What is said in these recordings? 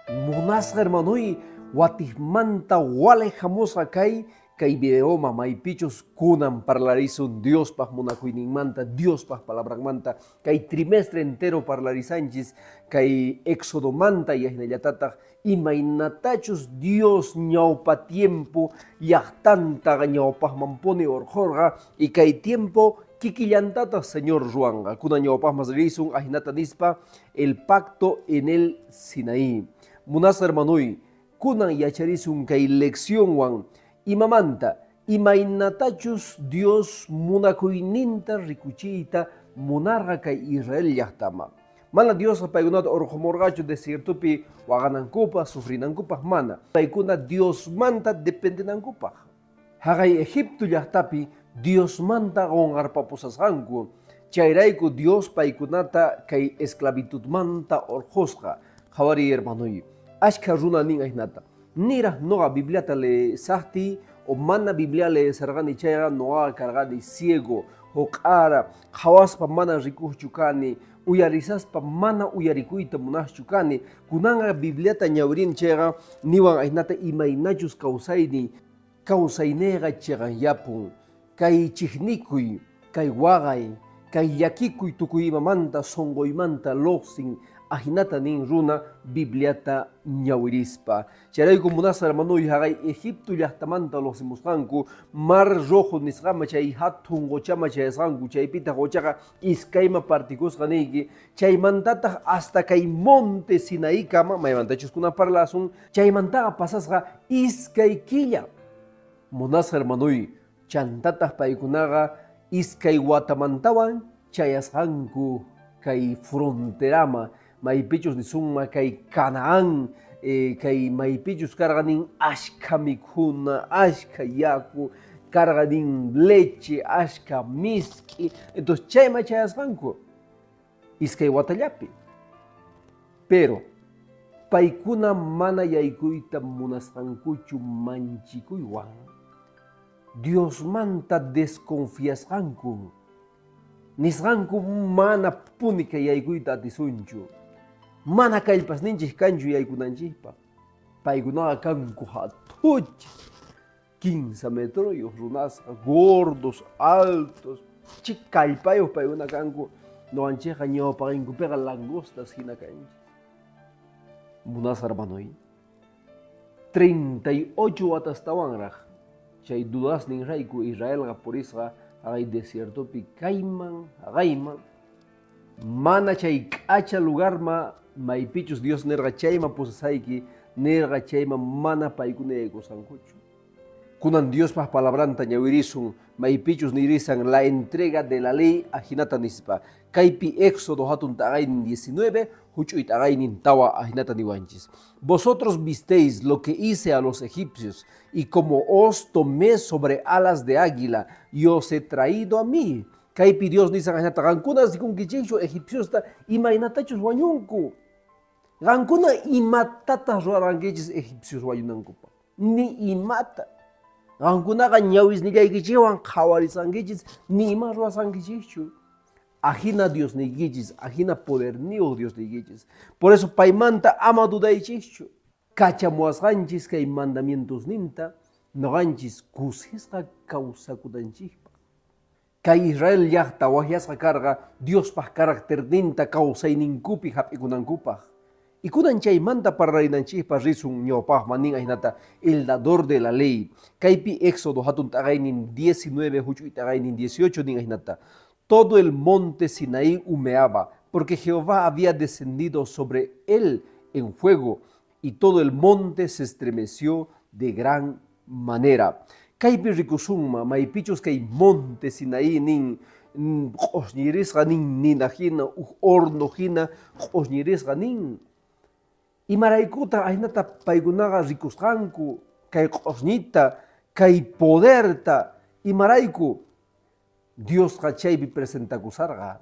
Monasqa hermanoy, watismanta wale jamosa kay videoma maypichus kunan parlarizun Diospaj munakuyninmanta, Diospaj palabranmanta, kay trimestre entero parlarizanchis, kay exodomanta yajnallatataq imaynatachus Dios ñawpa tiempo llaqtantaqa ñawpajman pone orjorqa y kay tiempo kikillantataq Señor ruanga, kunan ñawpajmas rizun ajnata nispa el pacto en el Sinaí. Munasqa hermanoy, kunan yacharisun kay leccionwan imamanta imaynatachus Dios munakuyninta rikuchiyta munarqa kay Israel llaqtama. Mana Dios paykunata orqomorqachu desiertopi waqanankupaq, sufrinankupaq mana. Paykuna Dios manta dependenankupaq. Haqay Egipto llaqtapi Dios manta qonqarpapusasqanku. Chayrayku Dios paykunata kay esclavitudmanta orqosqa. Qhawari hermanoy, ashka runa nin ahnata. Nira noqa Bibliata le saqti o mana Biblia le sarqani chayqa noqa karqani ciego, hoq'ara, qhawaspa mana rikuqchu kani, uyarisaspa mana uyarikuyta munaqchu kani. Kunanqa Bibliata ñawirin chayqa niwan ahnata imaynachus kawsaynayqa chiqanyapun. Kay chiqnikuy, kay waqay, kay llakikuy tukuy imamanta sonqoymanta lluqsin ajinata nin runa Bibliata ñawirispa. Chayrayku munasqa hermanoy haqay Egipto llaqtamanta lluqsimusqanku, Mar Rojo nisqama chay hatun qochama chayasqanku, chaypita qochaqa iskayma partikusqa niyki, chaymantataq hasta kay monte Sinaí kama, maymantachus kunan parlasun, chaymantaqa pasasqa iskay killa. Munasqa hermanoy, chantataq paykunaqa iskay watamantawan chayasqanku kay fronterama, maypichus nisunma kay Canaán, kay maypichus karqa nin ashka mikhuna, ashka yaku, karqa nin leche, ashka miski. Entonces chayma chayasqanku iskay watallapi. Pero paykuna mana yaykuyta munasqankuchu manchikuywan. Dios manta desconfiasqanku. Nisqanku mana punika yaykuyta atisunchu. Mana kallpasninchik kanchu yaykunanchikpaq. Paykunaqa kanku hatuchis, 15 metroyos runasqa, gordos, altos, chik kallpayuq paykuna kanku. Noqanchikqa ñawpaqinkupiqa langostas hina kanchik. Munasqa hermanoy, 38 watastawanraq chay dudasnin rayku Israelqa purisqa haqay desiertopi kayman haqayman, mana chay k'acha lugarma maypichus Dios nirqa chayman pusasayki nirqa chayman mana paykuna yaykusankuchu. Kunan Diospaq palabranta ñawirisun maypichus nirisan la entrega de la ley ajinata nispa. Kaypi Éxodo hatun ta'aqaynin 19 huch'uy t'aqaynin tawa ajinata niwanchis. Vosotros visteis lo que hice a los egipcios y como os tomé sobre alas de águila y os he traído a mí. Kaypi Dios nisan ajinata qankuna sikunkichikchu egipciosta imaynatachus wañunku. Qankuna imatatas rurankichis egipcios wañunankupa. Ni imata. Qankunaqa ñawisnillaykichikwan qhawarisankichis ni ima ruwasankichikchu. Ajina Dios nikichis, ajina poderniyo Dios nikichis. Por eso paymanta ama dudaychikchu. Kachamuasqanchis kay mandamientos ninta, noqanchis kusisqa kawsakunanchikpa. Kay Israel llaqta wahyasqa karqa Diospaq carácter ninta kawsayninkupi hap'ikunankupaq. Y kunan chaymanta parrarinanchikpa risun ñawpaqman nin ajinata el dador de la ley. Kaypi Éxodo hatun t'aqaynin 19 huch'uy t'aqaynin 18 nin ajinata. Todo el monte Sinaí humeaba, porque Jehová había descendido sobre él en fuego, y todo el monte se estremeció de gran manera. Kaypi rikusunma maypichus kay monte Sinaí nin q'osñirisqa nin ninajina, hornojina q'osñirisqa nin. Imaraykuta ajinata paykunaqa rikusqanku kay q'osñita, kay poderta, imarayku Diosqa chaypi presentakusarqa.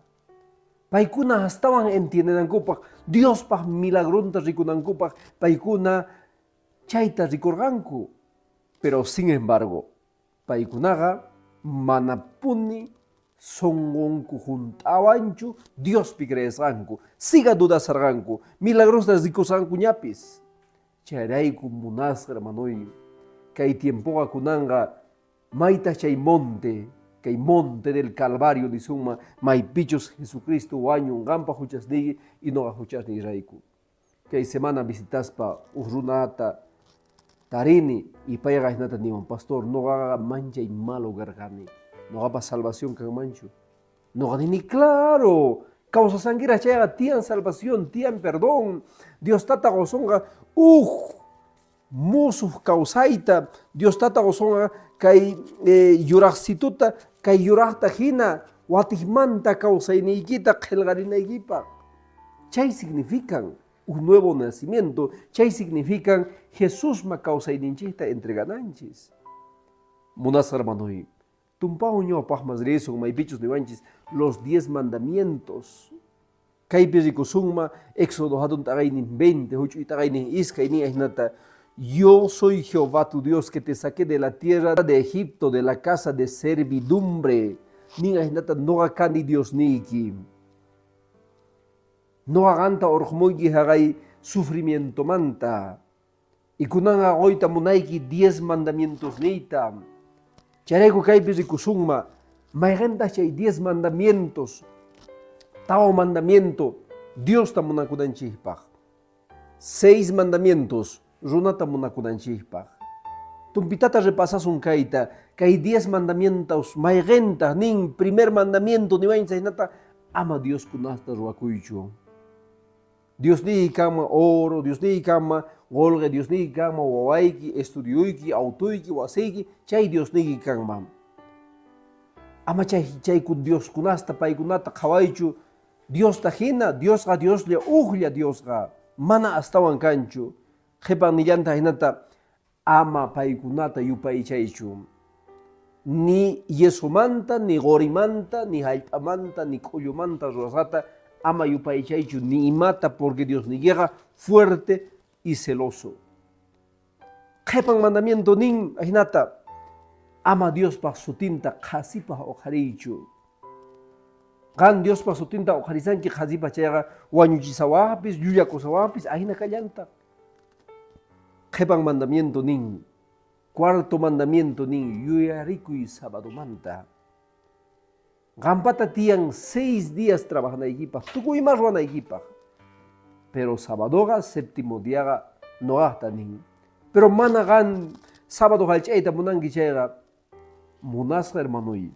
Paykuna astawan entiendenankupaq, Diospaq milagronta rikunankupaq, paykuna chayta rikurqanku. Pero sin embargo, paykunaqa manapuni songonku juntawanchu Diospi creesqanku, siga dudasarqanku, milagrostas rikusqanku ñapis. Chayrayku munasqa hermanoy, kay tiempoqa kunanga mayta chay monte del Calvario nisuma maypichus Jesucristo wañunqanpa huchasniki y noqa huchasniki rayku. Kay semana visitaspa urrunata tarini y payqa hinata niwan pastor noqaqa manchay malo karqani, noqapa salvación kanmanchu. Noqa nini claro, kawsasankiras chayqa tiyan salvación, tiyan perdón, Dios tata qosonqa musuq kawsayta, Dios tata qosonqa kay yuraqsituta kay yuraqta hina watikmanta kawsayniykita qillqarinaykipaq. Chay significan un nuevo nacimiento, chay significan Jesús ma kawsayninchikta entregananchis. Munasqa hermanoy, tumpau ñawpaq mas risun maypichus niwanchis los 10 mandamientos. Kaypi rikusunma Éxodo hatun taqaynin 20, huch'uy taqaynin iskay nin ahinata, yo soy Jehová tu Dios que te saqué de la tierra de Egipto, de la casa de servidumbre. Nin ahinata noqa kani Dios niki. Noqa qanta orqmoyki haqay sufrimiento manta. Y kunanga qoyta munayki 10 mandamientos niyta. Chayrayku kaypi rikusunma mayqantaq chay 10 mandamientos. Tawa mandamiento Dios ta munakunanchikpaq. 6 mandamientos runata munakunanchikpaq. Tumpitata repasasun kayta, kay 10 mandamientos mayqantaq nin primer mandamiento niwanchik hinata ama Dios kunasta ruwakuychu. Dios niki kanman oro, Dios niki kanman qolqe, Dios niki kanman wawayki, estudiuyki, autoyki, wasiyki, chay Dios niki kanman. Ama chay Dios kunasta paykunata qhawaychu, Dios ta hina, Diosqa Dioslla uqlla Diosqa mana astawan kanchu. Qhipan nillanta hinata ama paykunata yupaychaychu. Ni yesumanta, ni qorimanta, ni hallp'amanta, ni q'ullumanta ruwasqata ama yupaychaychu ni imata porque Dios nikiqa fuerte y celoso. Qhipan mandamiento nin hinata ama Diospaq sutinta qhasipaq uqhariychu. Qan Diospaq sutinta uqharisanki qhasipaq chayqa wañuchisawaqpis, llullakusawaqpis ahina kallanta. Qhipan mandamiento nin, cuarto mandamiento nin, yuyarikuy sabadomanta. Qampata tiyan 6 días trabajanaykipaq, tukuyma ruwanaykipaq. Pero sabadoqa séptimo diaqa noqaqta nin. Pero mana qan sábado hallch'ayta munanki chayqa munasqa hermanoy.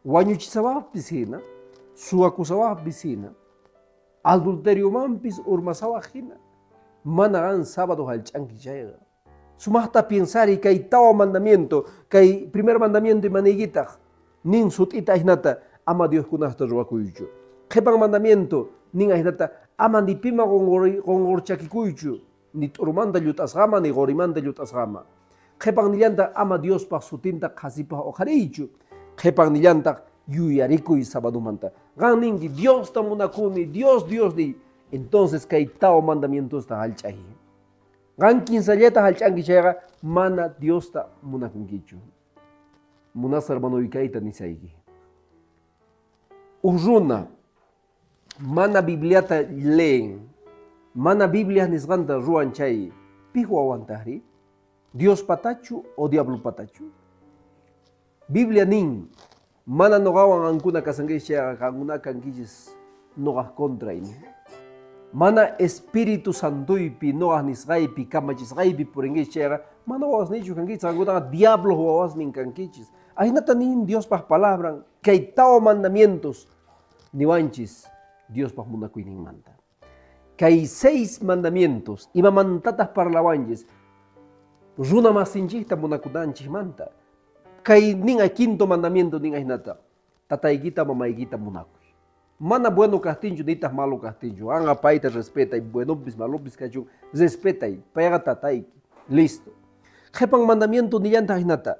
Wañuchisawaqpis hina, suwakusawaqpis hina, adulteriomanpis urmasawaq hina. Mana qan sábado hallch'anki chayqa. Sumaqta pensari kay tawa mandamiento, kay primer mandamiento imaniykitaq. Nin sut'ita hinata ama Dios kunasta ruwakuychu. Qhipan mandamiento nin hinata ama ni pima qonqorchakikuychu, ni t'urumanta llutasqama ni qorimanta llutasqama. Qhipan nillanta ama Diospaq sutinta qhasipaq uqhariychu. Qhipan nillantaq yuyarikuy sabadumanta. Qan ninki Diosta munakuni, Dios ni. Entonces kay tawa mandamientosta hallch'ay. Qan kinsallata hallch'anki chayqa mana Diosta munakunkichu. Munasqa hermanoy kayta nisayki. Urruna mana Bibliata leen, mana Biblia nisqanta ruwan chay, pik wawantaqri? Dios patachu o diablo patachu? Biblia nin, mana noqawan ankuna kasankichis chayqa qankuna kankichis noqaq contra ini. Mana Espíritu Santuypi noqaq nisqaypi kamachisqaypi purinkichis chayqa mana wawasnichu kankichis, qankunaqa diablo wawasnin kankichis. Ahinata nin Diospaq palabran, kay tawa mandamientos niwanchis Diospaq munakuyninmanta. Kay 6 mandamientos imamantataq parlawanchis runa masinchikta munakunanchikmanta. Kay nin quinto mandamiento nin ahinata, tataykita mamaykita munakuy. Mana bueno kastinchu nitaq malo kastinchu. Anga payta respetay, buenopis malopis kachun, respetay, payqa tatayki. Listo. Qhipan mandamiento nillanta ahinata,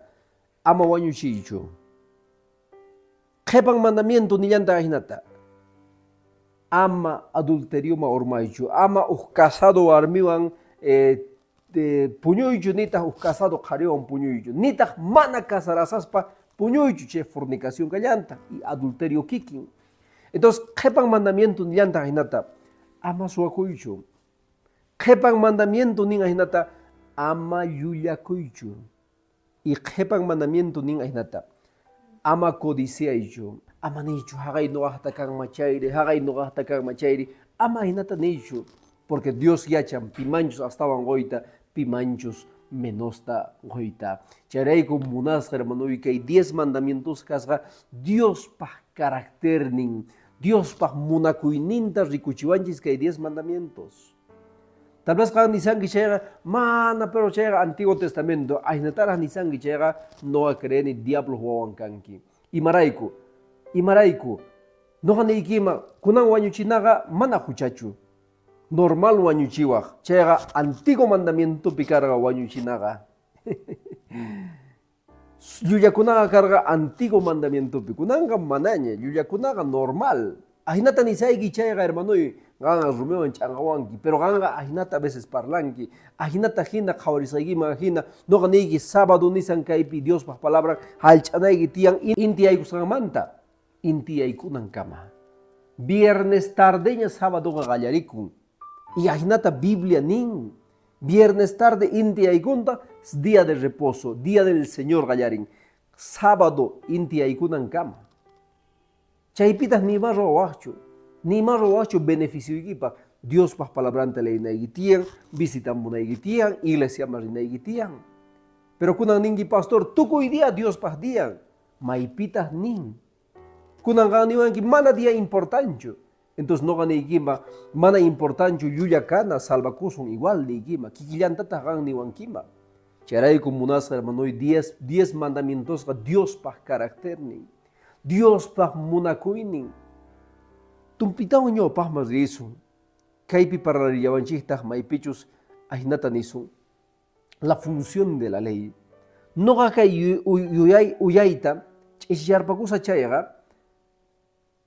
ama wañuchiychu. Qhipan mandamiento nillanta ahinata, ama adulteriuma urmaychu, ama casado warmiwan puñuychu nitaq casado qhariwan puñuychu, nitaq mana casarasaspa puñuychu chay fornicación kallanta y adulterio kikin. Entonces qhipan mandamiento nillanta ahinata, ama suwakuychu, Qhepan mandamiento nin ahinata ama llullakuychu. Y qhepan mandamiento nin ahinata ama codiciaychu. Ama nichu haqay nuqaqta kanman chayri, haqay nuqaqta kanman chayri. Ama ahinata nichu. Porque Dios yachan pimanchus astawan goita, pimanchus menosta goita. Chayrayku munasqa hermanoy kay 10 mandamientos kasqa Dios paq carácter nin, Dios paq munakuyninta rikuchiwanchis kay 10 mandamientos. Tal vez kan nisanki chayqa mana pero chayqa Antiguo Testamento ahinatara nisanki chayqa no creeni diablo wawan kanki. Imarayku noqa niykima kunan wañuchinaqa mana huchachu. Normal wañuchiwaq. Chayqa antiguo mandamiento pi karqa wañuchinaqa. Llullakunaqa karqa antiguo mandamiento pi. Kunanqa manaña. Llullakunaqa normal. Ahinata nisayki chayqa hermanoy. Qanqa rumiwan ch'anqawanki. Pero qanqa ahinata a veces parlanki. Ahinata hina qhawarisaykiman hina. Noqa niyki sábado nisan kaypi Dios paq palabra hallch'anayki tiyan intiyaykusqanmanta. Intiyaykunankama. Viernes tardeña sábadoqa qallarikun. Y ahinata Biblia nin. Viernes tarde inti aykunta día de reposo, día del Señor gallarin. Sábado inti aykunan kama. Chaypitas ni más robacho beneficio equipa. Dios pas palabrante ley naigitian, visitan munaigitian, iglesia marinaigitian. Pero kunan ningi pastor, tuku día Dios pas dian. Maipitas nin. Kunan ganiwan ki mana dia importancho. Entonces no gane ikima, mana importancho yuyakana salvakusun igual de ikima, kikillantata gani wankima. Charay comunas hermanoy 10 mandamientos ka Dios pa carácter ni, Dios pa munakuinin. Tumpitaw nyo pa masrisun, kaypi para la yawanchista maipichus ahinata nisun. La función de la ley. No ga kay uyaita, chisharpakusa chayaga,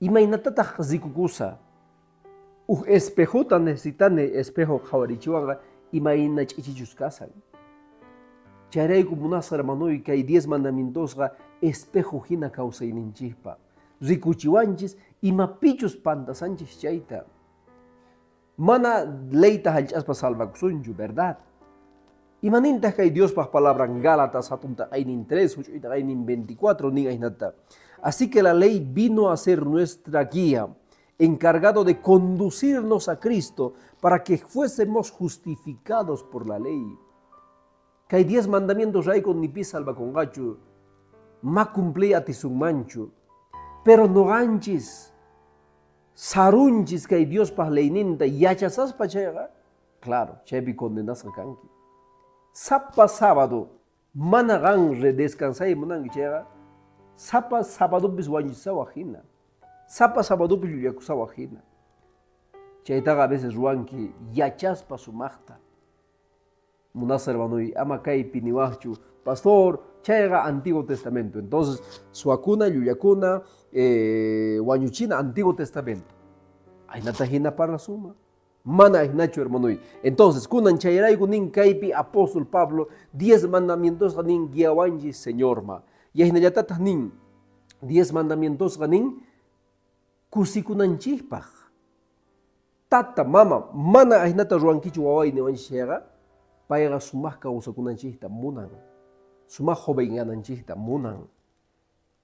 imainatata zikukusa. Espejuta necesitane espejo jawarichiwanga imaina chichichuskasan. Charay comunas hermanoy que hay 10 mandamientos ga espejo hina causa ininchipa. Rikuchiwanchis imapichus pantasanchis chaita. Mana leita halchaspa salvakusunchu, ¿verdad? Imaninta que hay Dios pa palabra en Gálatas atunta ainin 3, ainin 24 ni ainata. Así que la ley vino a ser nuestra guía, encargado de conducirnos a Cristo para que fuésemos justificados por la ley. Que hay 10 mandamientos hay con nipi salva con gacho, ma cumple a tisun mancho, pero no ganchis, sarunchis que hay Dios pa leininta, yachasas pa chega, claro, chebi condenas a kanki. Sapa sábado, managan redescansay manang chega, sapa sábado biswanchisa wajina. Sapa sábado yuyakusa wajina. Chaytaga a veces ruanki yachaspa sumachta. Munas hermanoy ama kaypi niwahchu. Pastor, chayga Antiguo Testamento. Entonces, suakuna, yuyakuna, wañuchina, Antiguo Testamento. Aynata hina para suma. Mana hinachu hermanoy. Entonces, kunan chayrayku nin kaypi apóstol Pablo 10 mandamientos nin guiawanji Señor ma. Y ahinayatata nin 10 mandamientos nin kusikunanchikpaq. Tata, mama, mana ahinata ruankichu waway niwanchikqa, payqa sumaq kawsakunanchikta munan. Sumaq jovenyananchikta munan.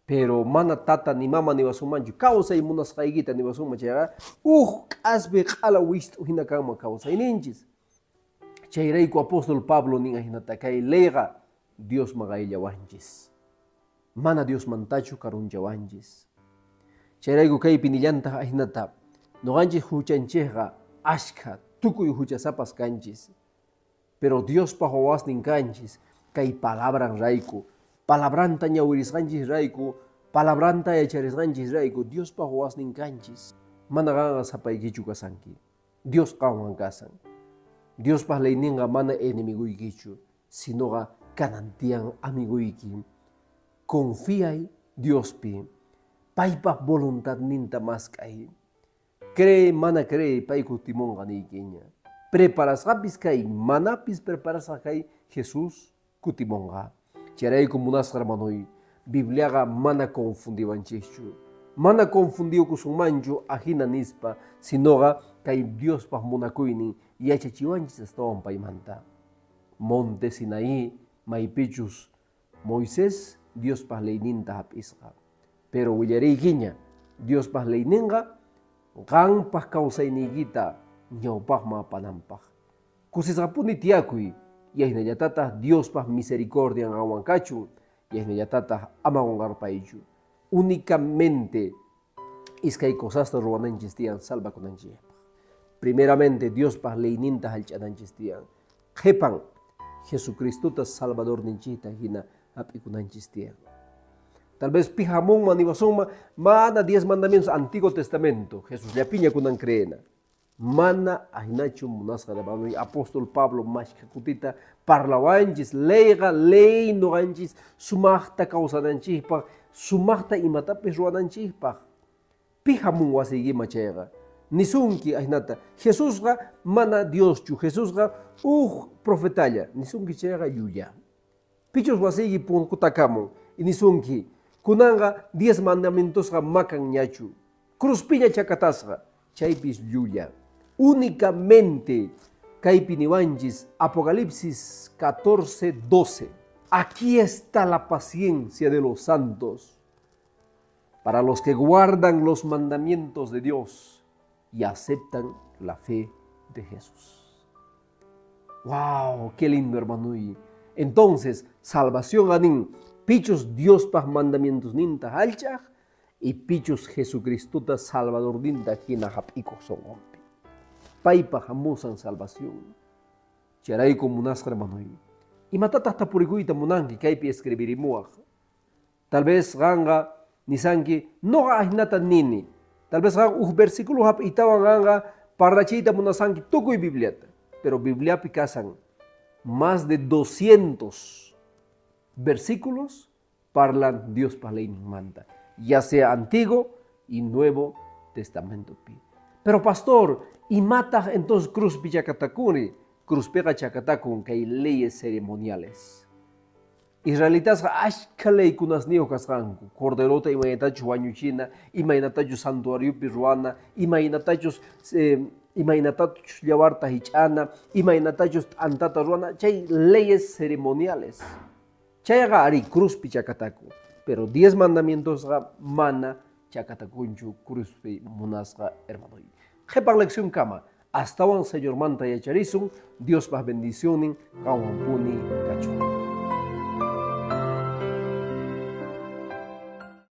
Pero mana tata ni mama niwasumanchu, kawsay munasqaykita niwasumanchayqa, q'aspi q'ala wistu hina kanman kawsayninchis. Chayrayku apóstol Pablo nin ahinata kay leyqa Dios maqayllawanchis. Mana Dios mantachu karunllawanchis. Chayrayku kaypi nillanta ahinata noqanchis huchanchikqa ashka tukuy huchasapas kanchis. Pero Dios pa wawasnin kanchis kay palabran rayku, palabranta ñawirisqanchis rayku, palabranta yacharisqanchis rayku, Dios pa wawasnin kanchis. Mana qanqa sapaykichu kasanki. Dios qanwan kasan. Dios pa leyninqa mana enemiguykichu, sinoqa kanantiyan amiguyki. Confíay Diospi. Paypaq voluntad ninta maskay. Cree, mana cree, payku timonqa niykiña. Preparasqapis kay, manapis preparasqa kay Jesús kutimonqa. Chayrayku munasqa hermanoy, Bibliaqa mana confundiwanchischu. Mana confundiw kusunmanchu ahina nispa, sinoqa kay Dios pa munakuynin yachachiwanchis astawan paymanta. Monte Sinaí maypichus Moisés Dios pa leyninta hap'isqa. Pero willariykiña Dios pa leyninqa qanpaq kawsayniykita ñawpaqman apanampaq. Kusisqapuni tiyakuy yahinallatataq Dios pa misericordia awankachun yahinallatataq ama wanqarpaychu. Únicamente iskay cosasta ruwananchis tiyan salvakunanchikpaq. Primeramente Dios pa leyninta hallch'ananchis tiyan. Qhipan Jesucristuta Salvador ninchita hina hap'ikunanchis tiyan. Tal vez pijamunman niwasunman mana 10 mandamientos Antiguo Testamento Jesús llapiña kunan creena. Mana ahinachu munasqa apóstol Pablo mashkakutita parlawanchis leyqa ley noqanchis sumaqta kawsananchikpaq sumaqta imatapis ruwananchikpaq. Pijamun wasiykima chayqa. Nisunki ahinata Jesusqa mana Dioschu Jesusqa profetalla nisunki chayqa yuya. Pichus wasiyki punkutakamun y nisunki kunanga 10 mandamientosqa makan ñachu. Cruzpiña chakatasqa chaypis yuya. Únicamente kaypi niwanchis Apocalipsis 14:12. Aquí está la paciencia de los santos para los que guardan los mandamientos de Dios y aceptan la fe de Jesús. ¡Wow! ¡Qué lindo, hermano! Entonces, salvación anin, pichos Dios paz mandamientos ninta halchaj y pichos Jesucristuta Salvador ninta hina hap'iko son hombre. Paipa hamusan salvación. Charay comunasqa, hermano. Y matataq tapurikuyta munanki kaypi escribirimuaq. Tal vez ganga nisanki no ahinata nini. Tal vez versículo hap'itawan ganga parlachita munasanki tukuy Bibliata. Pero Bibliapi kasan más de 200 versículos parlan Dios pa ley manta. Ya sea Antiguo y Nuevo Testamento. Pero pastor, y mata entonces cruz pichakatakuni. Cruz pega chakatakun que hay leyes ceremoniales. Israelitas ashka ley kunas niyo kasranku. Corderota imaynatachu wañuchina, imaynatachu santuario piruana, imaynatachus llawarta hichana, imaynatachus antata ruana. Chay leyes ceremoniales. Chayaga ari cruz pichakataku. Pero 10 mandamientos mana chakatakunchu cruz pi munasga hermano. Jepan lección kama. Hasta un Señor manta y echarizun, Dios más bendicionen, kawampuni kachun.